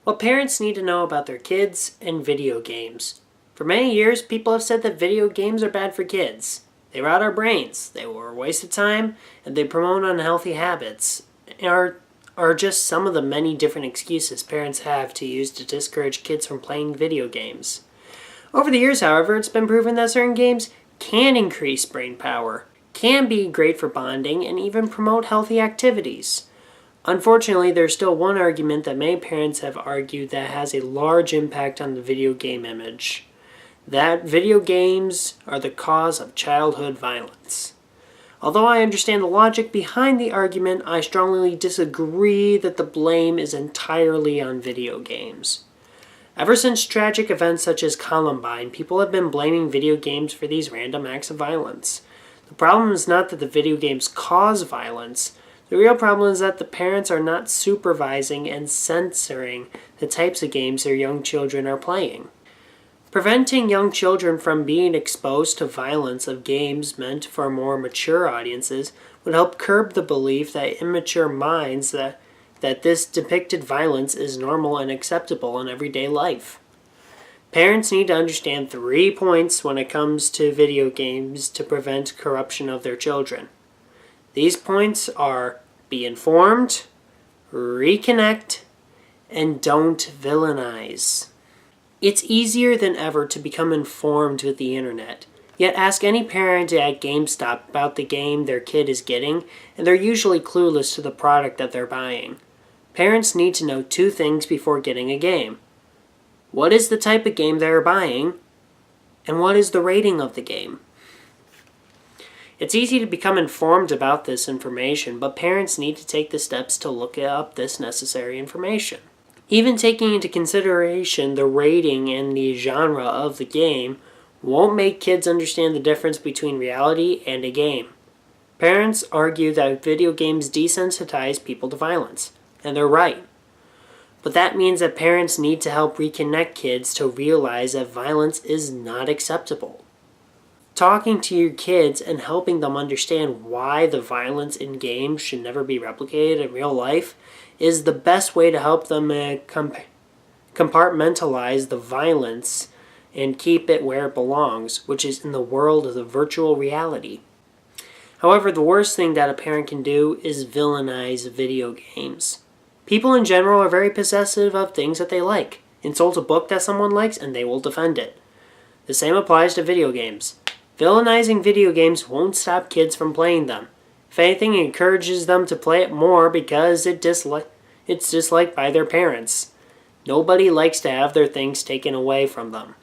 What parents need to know about their kids and video games. For many years, people have said that video games are bad for kids. They rot our brains, they were a waste of time, and they promote unhealthy habits. Are just some of the many different excuses parents have to use to discourage kids from playing video games. Over the years, however, it's been proven that certain games can increase brain power, can be great for bonding, and even promote healthy activities. Unfortunately, there's still one argument that many parents have argued that has a large impact on the video game image. That video games are the cause of childhood violence. Although I understand the logic behind the argument, I strongly disagree that the blame is entirely on video games. Ever since tragic events such as Columbine, people have been blaming video games for these random acts of violence. The problem is not that the video games cause violence. The real problem is that the parents are not supervising and censoring the types of games their young children are playing. Preventing young children from being exposed to violence of games meant for more mature audiences would help curb the belief that immature minds that this depicted violence is normal and acceptable in everyday life. Parents need to understand 3 points when it comes to video games to prevent corruption of their children. These points are: be informed, reconnect, and don't villainize. It's easier than ever to become informed with the internet. Yet ask any parent at GameStop about the game their kid is getting, and they're usually clueless to the product that they're buying. Parents need to know 2 things before getting a game. What is the type of game they're buying, and what is the rating of the game? It's easy to become informed about this information, but parents need to take the steps to look up this necessary information. Even taking into consideration the rating and the genre of the game won't make kids understand the difference between reality and a game. Parents argue that video games desensitize people to violence, and they're right. But that means that parents need to help reconnect kids to realize that violence is not acceptable. Talking to your kids and helping them understand why the violence in games should never be replicated in real life is the best way to help them compartmentalize the violence and keep it where it belongs, which is in the world of the virtual reality. However, the worst thing that a parent can do is villainize video games. People in general are very possessive of things that they like. Insult a book that someone likes and they will defend it. The same applies to video games. Villainizing video games won't stop kids from playing them. If anything, it encourages them to play it more because it's disliked by their parents. Nobody likes to have their things taken away from them.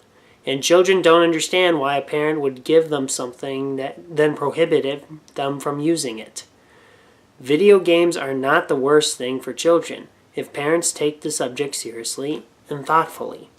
And children don't understand why a parent would give them something that then prohibited them from using it. Video games are not the worst thing for children if parents take the subject seriously and thoughtfully.